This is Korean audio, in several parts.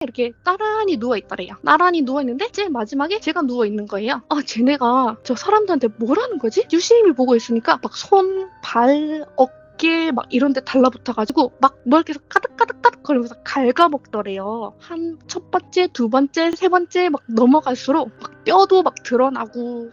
이렇게 나란히 누워있더래요. 나란히 누워있는데 제일 마지막에 제가 누워있는 거예요. 쟤네가 저 사람들한테 뭐라는 거지? 유심히 보고 있으니까 막 손, 발, 어깨 막 이런 데 달라붙어가지고 막 뭘 계속 까득까득까득 거리면서 갉아먹더래요. 한 첫 번째, 두 번째, 세 번째 막 넘어갈수록 막 뼈도 막 드러나고.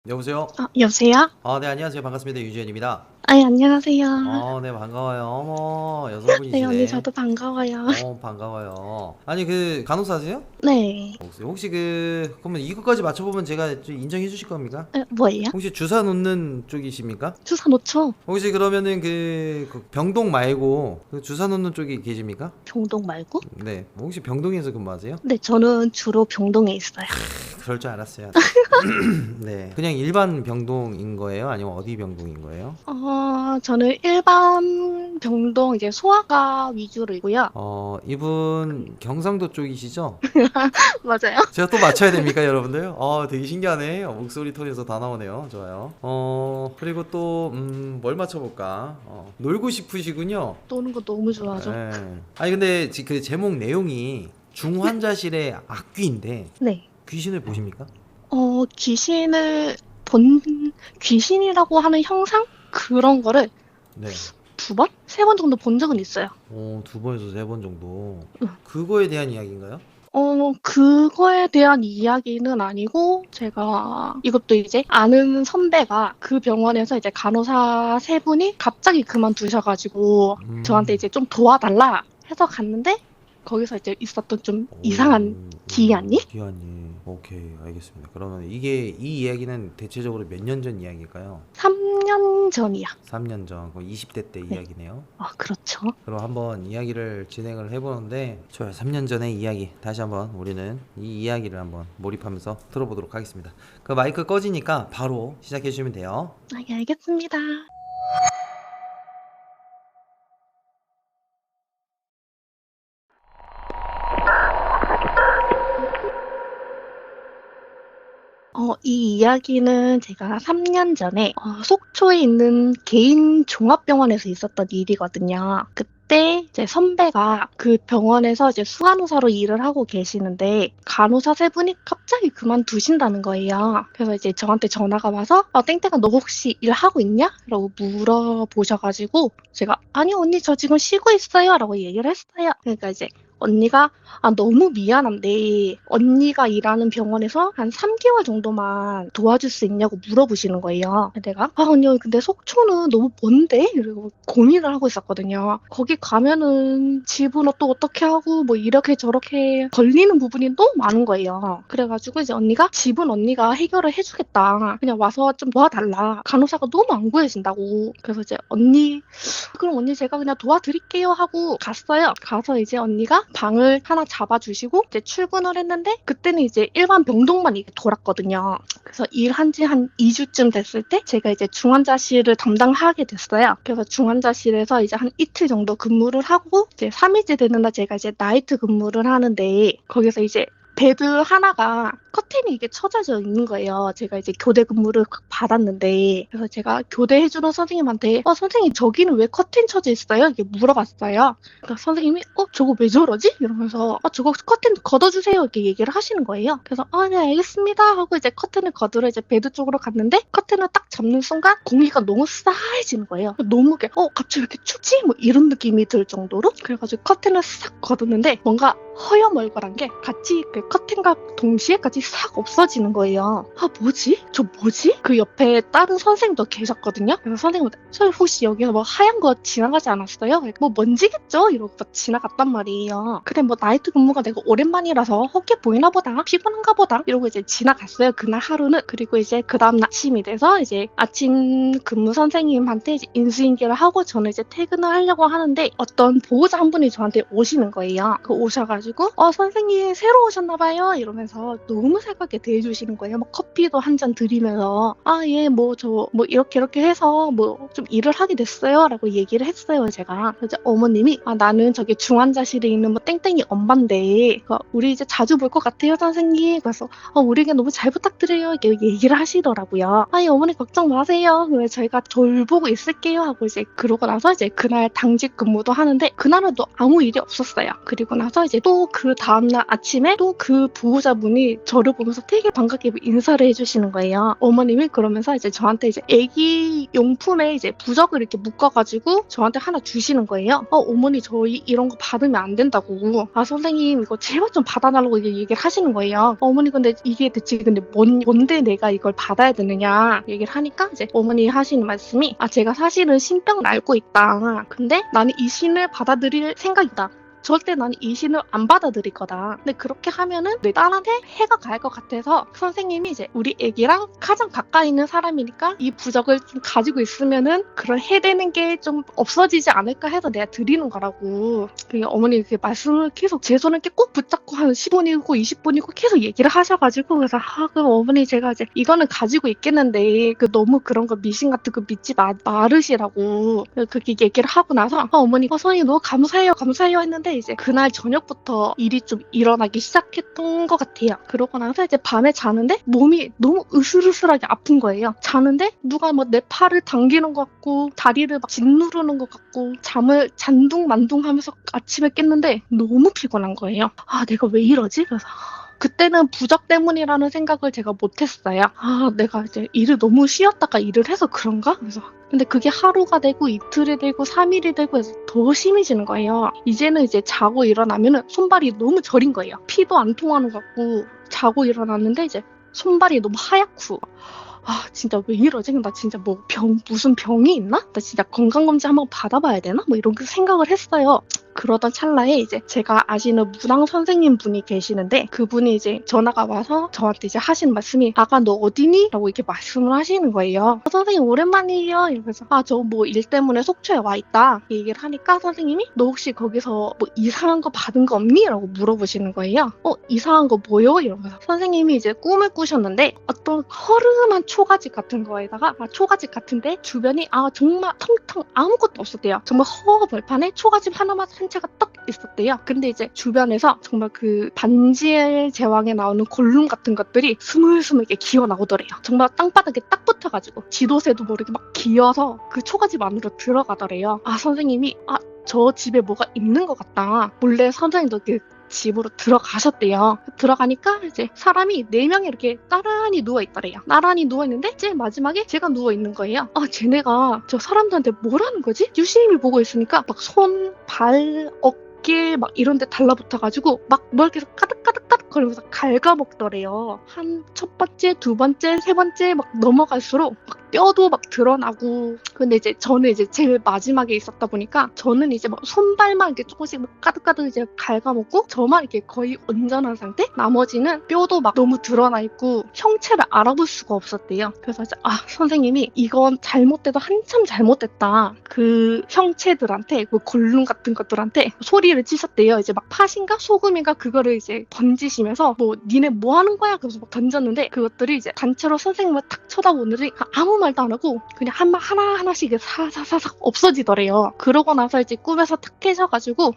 여보세요? 여보세요? 네, 안녕하세요. 반갑습니다. 유지현입니다. 안녕하세요. 네, 반가워요. 어머, 네, 언니 여성분이시네. 저도 반가워요. 반가워요. 아니, 간호사세요? 네. 혹시 그러면 이것까지 맞춰보면 제가 좀 인정해 주실 겁니까? 뭐예요? 혹시 주사 놓는 쪽이십니까? 주사 놓죠? 혹시 그러면은 그 병동 말고 그 주사 놓는 쪽이 계십니까? 병동 말고? 네. 혹시 병동에서 근무하세요? 네, 저는 주로 병동에 있어요. 그럴 줄 알았어요. 네. 그냥 일반 병동인 거예요? 아니면 어디 병동인 거예요? 저는 일반 병동 이제 소아과 위주로이고요. 이분 경상도 쪽이시죠? 맞아요. 제가 또 맞춰야 됩니까, 여러분들? 되게 신기하네. 목소리 톤에서 다 나오네요. 좋아요. 그리고 또, 뭘 맞춰볼까? 놀고 싶으시군요. 노는 거 너무 좋아하죠. 네. 아니, 근데 그 제목 내용이 중환자실의 악귀인데, 네. 귀신을 보십니까? 귀신이라고 하는 형상? 그런 거를 네. 2번? 3번 정도 본 적은 있어요. 2번에서 3번 정도. 응. 그거에 대한 이야기인가요? 그거에 대한 이야기는 아니고, 제가 이것도 이제 아는 선배가 그 병원에서 이제 간호사 3분이 갑자기 그만두셔가지고, 저한테 이제 좀 도와달라 해서 갔는데, 거기서 이제 있었던 좀 이상한 기한이? 기한이. 오케이, 알겠습니다. 그러면 이 이야기는 대체적으로 몇 년 전 이야기일까요? 3년 전이야. 3년 전, 20대 때 네. 이야기네요. 그렇죠. 그럼 한번 이야기를 진행을 해보는데, 좋아요. 3년 전의 이야기. 다시 한번 우리는 이 이야기를 한번 몰입하면서 들어보도록 하겠습니다. 그 마이크 꺼지니까 바로 시작해 주시면 돼요. 알겠습니다. 이 이야기는 제가 3년 전에 속초에 있는 개인 종합병원에서 있었던 일이거든요. 그때 제 선배가 그 병원에서 이제 수간호사로 일을 하고 계시는데 간호사 3분이 갑자기 그만두신다는 거예요. 그래서 이제 저한테 전화가 와서 땡땡아 너 혹시 일하고 있냐? 라고 물어보셔가지고 제가 아니 언니 저 지금 쉬고 있어요 라고 얘기를 했어요. 그러니까 이제 언니가 너무 미안한데 언니가 일하는 병원에서 한 3개월 정도만 도와줄 수 있냐고 물어보시는 거예요. 내가 언니 근데 속초는 너무 먼데? 이러고 고민을 하고 있었거든요. 거기 가면은 집은 또 어떻게 하고 뭐 이렇게 저렇게 걸리는 부분이 너무 많은 거예요. 그래가지고 이제 언니가 집은 언니가 해결을 해주겠다. 그냥 와서 좀 도와달라. 간호사가 너무 안 구해진다고. 그래서 이제 그럼 언니 제가 그냥 도와드릴게요 하고 갔어요. 가서 이제 언니가 방을 하나 잡아주시고 이제 출근을 했는데 그때는 이제 일반 병동만 이렇게 돌았거든요. 그래서 일한 지 한 2주쯤 됐을 때 제가 이제 중환자실을 담당하게 됐어요. 그래서 중환자실에서 이제 한 이틀 정도 근무를 하고 이제 3일째 되는 날 제가 이제 나이트 근무를 하는데 거기서 이제 베드 하나가 커튼이 이게 쳐져져 있는 거예요. 제가 이제 교대 근무를 받았는데 그래서 제가 교대해주는 선생님한테 선생님 저기는 왜 커튼 쳐져 있어요? 이렇게 물어봤어요. 그러니까 선생님이 저거 왜 저러지? 이러면서 저거 커튼 걷어주세요 이렇게 얘기를 하시는 거예요. 그래서 네 알겠습니다 하고 이제 커튼을 걷으러 이제 베드 쪽으로 갔는데 커튼을 딱 잡는 순간 공기가 너무 싸해지는 거예요. 너무 갑자기 왜 이렇게 춥지? 뭐 이런 느낌이 들 정도로 그래가지고 커튼을 싹 걷었는데 뭔가 허여멀건한 게 같이 그 커튼과 동시에 같이 싹 없어지는 거예요. 뭐지? 저 뭐지? 그 옆에 다른 선생님도 계셨거든요. 그래서 선생님한테 혹시 여기서 뭐 하얀 거 지나가지 않았어요? 뭐 먼지겠죠? 이러고 지나갔단 말이에요. 그래 뭐 나이트 근무가 내가 오랜만이라서 헛게 보이나 보다 피곤한가 보다 이러고 이제 지나갔어요. 그날 하루는. 그리고 이제 그 다음 아침이 돼서 이제 아침 근무 선생님한테 이제 인수인계를 하고 저는 이제 퇴근을 하려고 하는데 어떤 보호자 한 분이 저한테 오시는 거예요. 오셔가지고 선생님 새로 오셨나 오셨나 봐요 이러면서 너무 살갑게 대해주시는 거예요. 막 커피도 한 잔 드리면서 예 뭐 저 뭐 이렇게 해서 뭐 좀 일을 하게 됐어요 라고 얘기를 했어요. 제가 이제 어머님이 나는 저기 중환자실에 있는 뭐 땡땡이 엄마인데 우리 이제 자주 볼 것 같아요 선생님. 그래서 우리에게 너무 잘 부탁드려요 이렇게 얘기를 하시더라고요. 예 어머니 걱정 마세요. 그래 저희가 돌보고 있을게요 하고 이제 그러고 나서 이제 그날 당직 근무도 하는데 그날은 또 아무 일이 없었어요. 그리고 나서 이제 또 그 다음날 아침에 또 그 보호자분이 저를 보면서 되게 반갑게 인사를 해주시는 거예요. 어머님이 그러면서 이제 저한테 이제 애기 용품에 이제 부적을 이렇게 묶어가지고 저한테 하나 주시는 거예요. 어머니 저희 이런 거 받으면 안 된다고. 선생님 이거 제발 좀 받아달라고 얘기를 하시는 거예요. 어머니 근데 이게 대체 근데 뭔데 내가 이걸 받아야 되느냐 얘기를 하니까 이제 어머니 하시는 말씀이 제가 사실은 신병을 앓고 있다. 근데 나는 이 신을 받아들일 생각이다. 절대 난 이 신을 안 받아들일 거다. 근데 그렇게 하면은 내 딸한테 해가 갈 것 같아서 선생님이 이제 우리 애기랑 가장 가까이 있는 사람이니까 이 부적을 좀 가지고 있으면은 그런 해되는 게 좀 없어지지 않을까 해서 내가 드리는 거라고. 어머니 그 말씀을 계속 제 손을 이렇게 꼭 붙잡고 한 10분이고 20분이고 계속 얘기를 하셔가지고 그래서 그럼 어머니 제가 이제 이거는 가지고 있겠는데 너무 그런 거 미신 같은 거 믿지 말으시라고 그렇게 얘기를 하고 나서 어머니가 선생님 너무 감사해요 했는데 이제 그날 저녁부터 일이 좀 일어나기 시작했던 것 같아요. 그러고 나서 이제 밤에 자는데 몸이 너무 으슬으슬하게 아픈 거예요. 자는데 누가 뭐 내 팔을 당기는 것 같고 다리를 막 짓누르는 것 같고 잠을 잔둥만둥하면서 아침에 깼는데 너무 피곤한 거예요. 내가 왜 이러지? 그래서 그때는 부적 때문이라는 생각을 제가 못했어요. 내가 이제 일을 너무 쉬었다가 일을 해서 그런가? 그래서 근데 그게 하루가 되고 이틀이 되고 3일이 되고 해서 더 심해지는 거예요. 이제는 이제 자고 일어나면은 손발이 너무 저린 거예요. 피도 안 통하는 것 같고 자고 일어났는데 이제 손발이 너무 하얗고 진짜 왜 이러지? 나 진짜 무슨 병이 있나? 나 진짜 건강검진 한번 받아봐야 되나? 이런 생각을 했어요. 그러던 찰나에 이제 제가 아시는 무당 선생님 분이 계시는데 그분이 이제 전화가 와서 저한테 이제 하시는 말씀이 아가 너 어디니? 라고 이렇게 말씀을 하시는 거예요. 선생님 오랜만이에요. 이러면서 저 뭐 일 때문에 속초에 와 있다 얘기를 하니까 선생님이 너 혹시 거기서 뭐 이상한 거 받은 거 없니? 라고 물어보시는 거예요. 이상한 거 뭐요? 이러면서 선생님이 이제 꿈을 꾸셨는데 어떤 허름한 초가집 같은 거에다가 초가집 같은데 주변이 정말 텅텅 아무것도 없었대요. 정말 허허벌판에 초가집 하나만 한 채가 딱 있었대요. 근데 이제 주변에서 정말 그 반지의 제왕에 나오는 골룸 같은 것들이 스물스물게 기어 나오더래요. 정말 땅바닥에 딱 붙어가지고 지도새도 모르게 막 기어서 그 초가집 안으로 들어가더래요. 선생님이 저 집에 뭐가 있는 것 같다. 몰래 선생님도 그 집으로 들어가셨대요. 들어가니까 이제 사람이 4명이 이렇게 나란히 누워있더래요. 나란히 누워있는데 제일 마지막에 제가 누워있는 거예요. 쟤네가 저 사람들한테 뭐라는 거지? 유심히 보고 있으니까 막 손, 발, 어깨 막 이런 데 달라붙어가지고 막 뭘 계속 까득까득까득 거리면서 갉아먹더래요. 한 첫 번째, 두 번째, 세 번째 막 넘어갈수록 막 뼈도 막 드러나고. 근데 이제 저는 이제 제일 마지막에 있었다 보니까 저는 이제 막 손발만 이렇게 조금씩 막 까득까득 이제 갉아먹고 저만 이렇게 거의 온전한 상태? 나머지는 뼈도 막 너무 드러나 있고 형체를 알아볼 수가 없었대요. 그래서 이제 선생님이 이건 잘못돼도 한참 잘못됐다. 그 형체들한테 그 골룸 같은 것들한테 소리를 치셨대요. 이제 막 팥인가 소금인가 그거를 이제 던지시면서 뭐 니네 뭐 하는 거야? 그래서 막 던졌는데 그것들이 이제 단체로 선생님을 탁 쳐다보는데 아무 말도 안 하고 그냥 하나하나씩 사사사삭 없어지더래요. 그러고 나서 이제 꿈에서 탁 깨셔가지고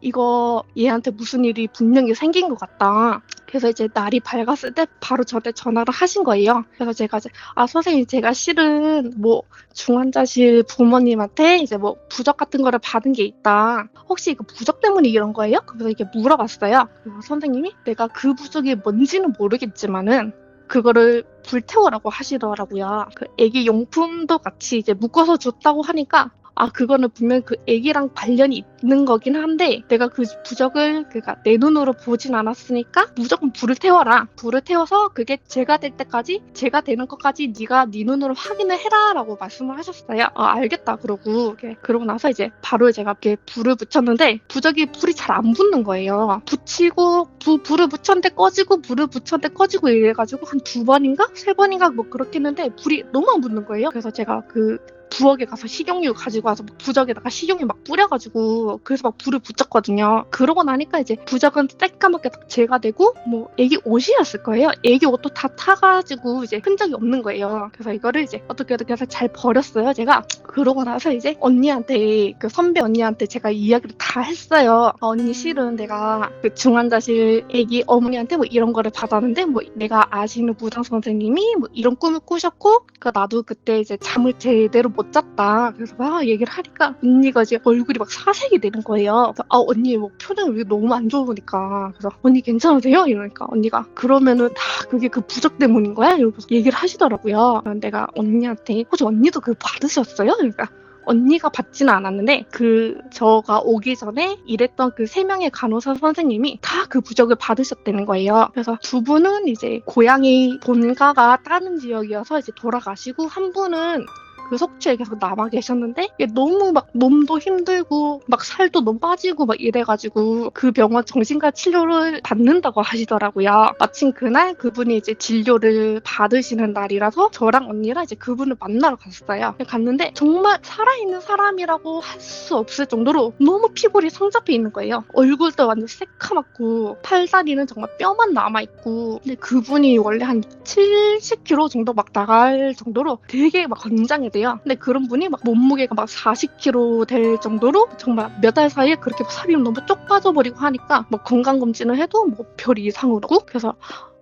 이거 얘한테 무슨 일이 분명히 생긴 것 같다. 그래서 이제 날이 밝았을 때 바로 저한테 전화를 하신 거예요. 그래서 제가 이제 선생님 제가 실은 뭐 중환자실 부모님한테 이제 뭐 부적 같은 거를 받은 게 있다. 혹시 이거 부적 때문에 이런 거예요? 그래서 이렇게 물어봤어요. 그래서 선생님이 내가 그 부적이 뭔지는 모르겠지만은 그거를 불태워라고 하시더라고요. 그 애기 용품도 같이 이제 묶어서 줬다고 하니까 그거는 분명 그 애기랑 관련이 있는 거긴 한데 내가 그 부적을 내 눈으로 보진 않았으니까 무조건 불을 태워라. 불을 태워서 그게 제가 될 때까지 제가 되는 것까지 네가 네 눈으로 확인을 해라 라고 말씀을 하셨어요. 알겠다 그러고 그러고 나서 이제 바로 제가 이렇게 불을 붙였는데 부적이 불이 잘 안 붙는 거예요. 붙이고 불을 붙였는데 꺼지고 불을 붙였는데 꺼지고 이래가지고 한 2번인가 3번인가 뭐 그렇게 했는데 불이 너무 안 붙는 거예요. 그래서 제가 부엌에 가서 식용유 가지고 와서 막 부적에다가 식용유 막 뿌려가지고 그래서 막 불을 붙였거든요. 그러고 나니까 이제 부적은 새까맣게 딱 제가 되고 뭐 애기 옷이었을 거예요. 애기 옷도 다 타가지고 이제 흔적이 없는 거예요. 그래서 이거를 이제 어떻게 해서 잘 버렸어요. 제가 그러고 나서 이제 언니한테 그 선배 언니한테 제가 이야기를 다 했어요. 언니 실은 내가 그 중환자실 애기 어머니한테 뭐 이런 거를 받았는데 뭐 내가 아시는 무당 선생님이 뭐 이런 꿈을 꾸셨고 그러니까 나도 그때 이제 잠을 제대로 못 잤다. 그래서 막 얘기를 하니까 언니가 이제 얼굴이 막 사색이 되는 거예요. 그래서 언니 뭐 표정이 왜 너무 안 좋으니까 그래서 언니 괜찮으세요? 이러니까 언니가 그러면은 다 그게 그 부적 때문인 거야? 이러면서 얘기를 하시더라고요. 내가 언니한테 혹시 언니도 그거 받으셨어요? 그러니까 언니가 받지는 않았는데 저가 오기 전에 일했던 그 3명의 간호사 선생님이 다 그 부적을 받으셨다는 거예요. 그래서 두 분은 이제 고향이 본가가 다른 지역이어서 이제 돌아가시고 한 분은 그 속초에 계속 남아 계셨는데 이게 너무 막 몸도 힘들고 막 살도 너무 빠지고 막 이래가지고 그 병원 정신과 치료를 받는다고 하시더라고요. 마침 그날 그분이 이제 진료를 받으시는 날이라서 저랑 언니랑 이제 그분을 만나러 갔어요. 갔는데 정말 살아있는 사람이라고 할 수 없을 정도로 너무 피골이 상잡혀 있는 거예요. 얼굴도 완전 새카맣고 팔다리는 정말 뼈만 남아있고 근데 그분이 원래 한 70kg 정도 막 나갈 정도로 되게 막 건장해요. 근데 그런 분이 막 몸무게가 막 40kg 될 정도로 정말 몇 달 사이에 그렇게 살이 너무 쪽 빠져버리고 하니까 뭐 건강검진을 해도 뭐 별 이상으로 그래서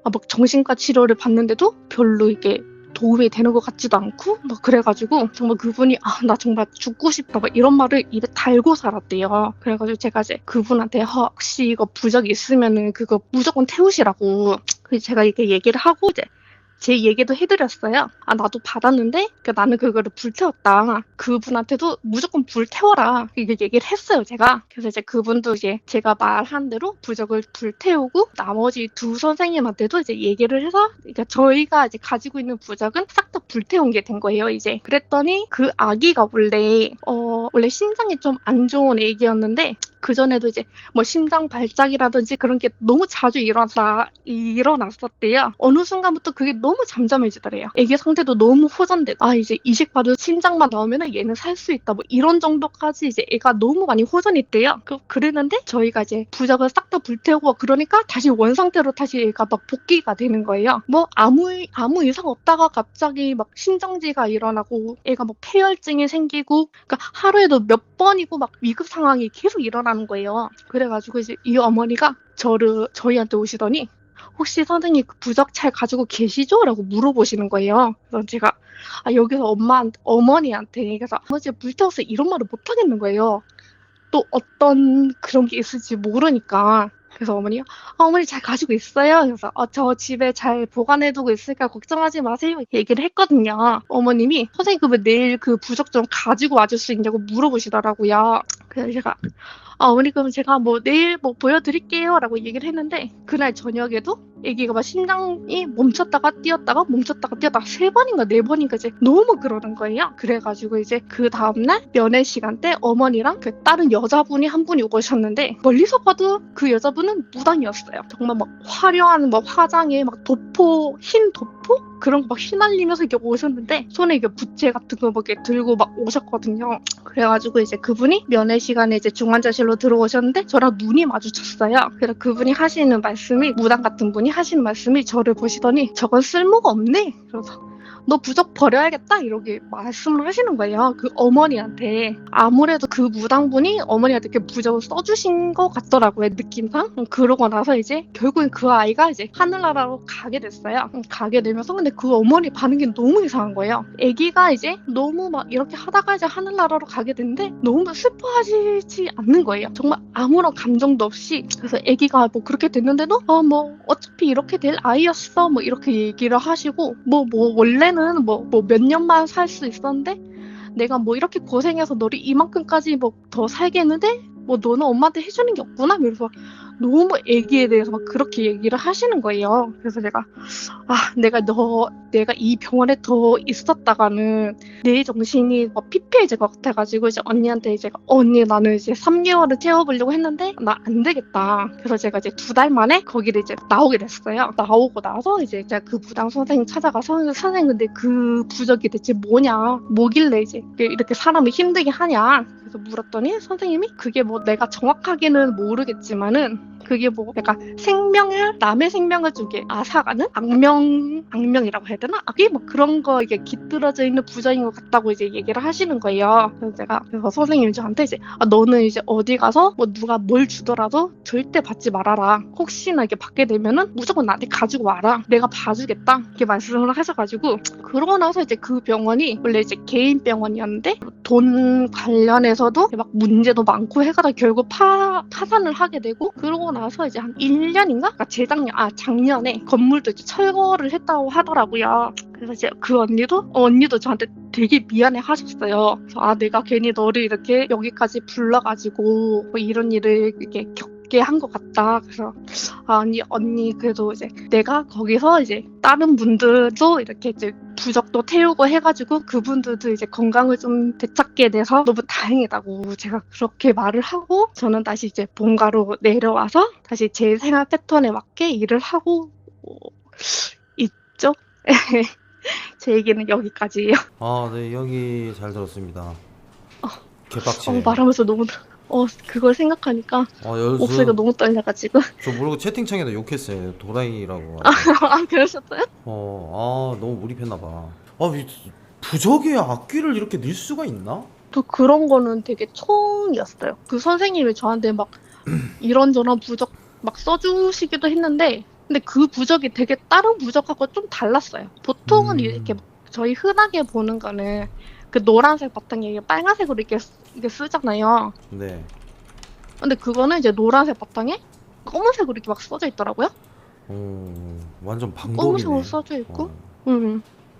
막 정신과 치료를 받는데도 별로 이게 도움이 되는 것 같지도 않고 막 그래가지고 정말 그분이 나 정말 죽고 싶다 막 이런 말을 입에 달고 살았대요. 그래가지고 제가 이제 그분한테 혹시 이거 부적 있으면은 그거 무조건 태우시라고 그래서 제가 이렇게 얘기를 하고 이제 제 얘기도 해드렸어요. 나도 받았는데 나는 그거를 불태웠다. 그분한테도 무조건 불태워라. 이게 얘기를 했어요, 제가. 그래서 이제 그분도 이제 제가 말한 대로 부적을 불태우고 나머지 두 선생님한테도 이제 얘기를 해서 그러니까 저희가 이제 가지고 있는 부적은 싹 다 불태운 게 된 거예요, 이제. 그랬더니 그 아기가 원래 심장이 좀 안 좋은 애기였는데 그전에도 이제 뭐 심장 발작이라든지 그런 게 너무 자주 일어났었대요. 어느 순간부터 그게 너무 잠잠해지더래요. 애기 상태도 너무 호전돼. 이제 이식받을 심장만 나오면 얘는 살 수 있다. 뭐 이런 정도까지 이제 애가 너무 많이 호전했대요. 그랬는데 저희가 이제 부적을 싹 다 불태우고 그러니까 다시 원상태로 다시 애가 막 복귀가 되는 거예요. 뭐 아무 이상 없다가 갑자기 막 심정지가 일어나고 애가 막 폐혈증이 생기고 그러니까 하루에도 몇 번이고 막 위급 상황이 계속 일어나는 거예요. 그래가지고 이제 이 어머니가 저희한테 오시더니 혹시 선생님 그 부적 잘 가지고 계시죠? 라고 물어보시는 거예요. 그래서 제가 여기서 어머니한테 그래서 아버지가 불태워서 이런 말을 못 하겠는 거예요. 또 어떤 그런 게 있을지 모르니까. 그래서 어머니가 어머니 잘 가지고 있어요. 그래서 저 집에 잘 보관해두고 있으니까 걱정하지 마세요. 이렇게 얘기를 했거든요. 어머님이 선생님 그 왜 내일 그 부적 좀 가지고 와줄 수 있냐고 물어보시더라고요. 그래서 제가 어머니 그럼 제가 뭐 내일 뭐 보여드릴게요 라고 얘기를 했는데 그날 저녁에도 애기가 막 심장이 멈췄다가 뛰었다가 3번인가 4번인가 이제 너무 그러는 거예요. 그래가지고 이제 그 다음날 면회 시간 때 어머니랑 그 다른 여자분이 한 분이 오셨는데 멀리서 봐도 그 여자분은 무당이었어요. 정말 막 화려한 막 화장에 막 흰 도포? 그런 거 막 휘날리면서 이렇게 오셨는데 손에 이게 부채 같은 거 막 이렇게 들고 막 오셨거든요. 그래가지고 이제 그분이 면회 시간에 이제 중환자실로 들어오셨는데 저랑 눈이 마주쳤어요. 그래서 그분이 하시는 말씀이 무당 같은 분이 하시는 말씀이 저를 보시더니 저건 쓸모가 없네. 그래서 너 부적 버려야겠다 이렇게 말씀을 하시는 거예요. 그 어머니한테. 아무래도 그 무당분이 어머니한테 이렇게 부적을 써주신 것 같더라고요. 느낌상. 그러고 나서 이제 결국엔 그 아이가 이제 하늘나라로 가게 됐어요. 가게 되면서 근데 그 어머니 반응이 너무 이상한 거예요. 아기가 이제 너무 막 이렇게 하다가 이제 하늘나라로 가게 됐는데 너무 슬퍼하시지 않는 거예요. 정말 아무런 감정도 없이. 그래서 아기가 뭐 그렇게 됐는데도 뭐 어차피 이렇게 될 아이였어 뭐 이렇게 얘기를 하시고 뭐 원래는 뭐 몇 년만 살 수 있었는데 내가 뭐 이렇게 고생해서 너를 이만큼까지 뭐 더 살게 했는데 뭐 너는 엄마한테 해주는 게 없구나. 그래서 너무 애기에 대해서 막 그렇게 얘기를 하시는 거예요. 그래서 제가 내가 이 병원에 더 있었다가는 내 정신이 피폐해질 것 같아가지고 이제 언니한테 이제 언니 나는 이제 3개월을 채워보려고 했는데 나 안 되겠다. 그래서 제가 이제 2달 만에 거기를 이제 나오게 됐어요. 나오고 나서 이제 제가 그 부당 선생님 찾아가서 선생님 근데 그 부적이 대체 뭐길래 이제 이렇게 사람을 힘들게 하냐. 그래서 물었더니 선생님이 그게 뭐 내가 정확하게는 모르겠지만은 그게 뭐 약간 남의 생명을 주게 앗아가는 악명이라고 해야 되나? 그게 뭐 그런 거 이게 깃들어져 있는 부적인 것 같다고 이제 얘기를 하시는 거예요. 그래서 선생님이 저한테 이제 너는 이제 어디 가서 뭐 누가 뭘 주더라도 절대 받지 말아라. 혹시나 이게 받게 되면은 무조건 나한테 가지고 와라. 내가 봐주겠다. 이렇게 말씀을 하셔가지고 그러고 나서 이제 그 병원이 원래 이제 개인 병원이었는데 돈 관련해서도 막 문제도 많고 해가지고 결국 파산을 하게 되고 그러고 나서 이제 한 1년인가? 작년에 건물도 이제 철거를 했다고 하더라고요. 그래서 이제 그 언니도 저한테 되게 미안해 하셨어요. 그래서 내가 괜히 너를 이렇게 여기까지 불러가지고 뭐 이런 일을 이렇게 겪게 한 것 같다. 그래서 언니 그래도 이제 내가 거기서 이제 다른 분들도 이렇게 이제 부적도 태우고 해가지고 그분들도 이제 건강을 좀 되찾게 돼서 너무 다행이다고 제가 그렇게 말을 하고 저는 다시 이제 본가로 내려와서 다시 제 생활 패턴에 맞게 일을 하고 있죠. 제 얘기는 여기까지예요. 네, 여기 잘 들었습니다. 개빡치네. 말하면서 너무 그걸 생각하니까 목소리가 너무 떨려가지고. 저 모르고 채팅창에다 욕했어요. 도라이라고. 그러셨어요? 너무 몰입했나봐. 부적에 악귀를 이렇게 넣을 수가 있나? 또 그런 거는 되게 처음이었어요. 그 선생님이 저한테 막 이런저런 부적 막 써주시기도 했는데 근데 그 부적이 되게 다른 부적하고 좀 달랐어요. 보통은 이렇게 저희 흔하게 보는 거는 그 노란색 바탕에 빨간색으로 이렇게 쓰잖아요. 네. 근데 그거는 이제 노란색 바탕에 검은색으로 이렇게 막 써져 있더라고요. 완전 방법이네. 검은색으로 써져 있고.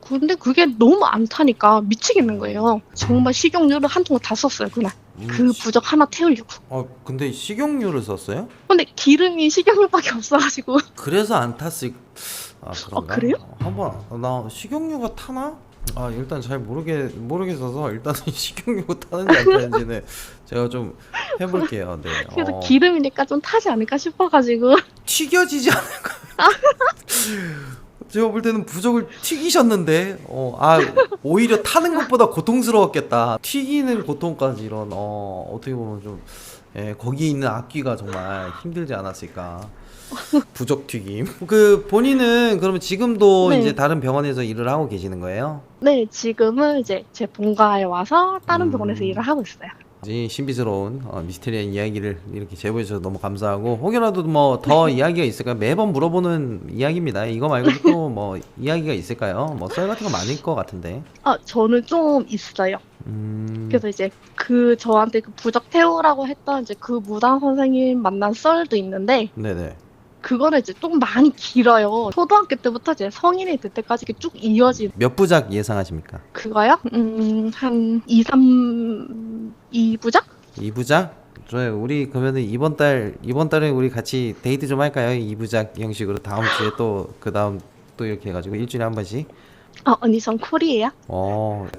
근데 그게 너무 안 타니까 미치겠는 거예요. 정말 식용유를 한 통을 다 썼어요 그날. 그 부적 하나 태우려고. 근데 식용유를 썼어요? 근데 기름이 식용유밖에 없어가지고. 그래서 안 탔을. 그런가? 그래요? 나 식용유가 타나? 일단 잘 모르겠어서 일단은 식용유가 타는지 안 타는지는 제가 좀 해볼게요. 네. 그래서 기름이니까 좀 타지 않을까 싶어가지고. 튀겨지지 않을까? 제가 볼 때는 부적을 튀기셨는데 오히려 타는 것보다 고통스러웠겠다. 튀기는 고통까지 이런 어떻게 보면 좀 거기에 있는 악귀가 정말 힘들지 않았을까. 부적 튀김. 본인은 그러면 지금도 네. 이제 다른 병원에서 일을 하고 계시는 거예요? 네, 지금은 이제 제 본가에 와서 다른 병원에서 일을 하고 있어요. 신비스러운 미스테리한 이야기를 이렇게 제보해 주셔서 너무 감사하고 혹여라도 뭐 더 이야기가 있을까요? 매번 물어보는 이야기입니다. 이거 말고 또 뭐 이야기가 있을까요? 뭐 썰 같은 거 많을 것 같은데. 저는 좀 있어요. 그래서 이제 저한테 그 부적 태우라고 했던 이제 그 무당 선생님 만난 썰도 있는데 네네. 그거는 이제 좀 많이 길어요. 초등학교 때부터 이제 성인이 될 때까지 이렇게 쭉 이어진. 몇 부작 예상하십니까? 그거요? 한 2부작? 2부작? 좋아요. 우리 그러면은 이번 달에 우리 같이 데이트 좀 할까요? 2부작 형식으로 다음 주에 또 그 다음 또 이렇게 해가지고 일주일에 한 번씩. 언니 전 쿨이에요.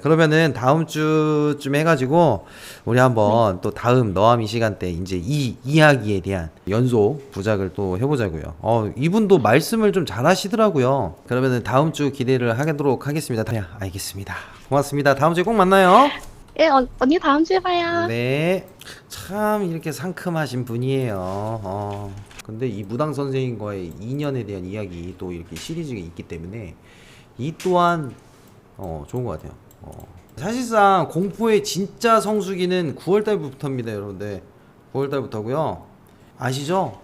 그러면은 다음 주쯤 해가지고 우리 한번 또 다음 너아미 시간 때 이제 이 이야기에 대한 연속 부작을 또 해보자고요. 이분도 말씀을 좀 잘하시더라고요. 그러면은 다음 주 기대를 하도록 하겠습니다. 알겠습니다. 고맙습니다. 다음 주에 꼭 만나요. 예, 언니 다음 주에 봐요. 네. 참 이렇게 상큼하신 분이에요. 근데 이 무당 선생님과의 인연에 대한 이야기 또 이렇게 시리즈가 있기 때문에 이 또한 좋은 것 같아요. 사실상 공포의 진짜 성수기는 9월달부터입니다, 여러분들. 9월달부터고요. 아시죠?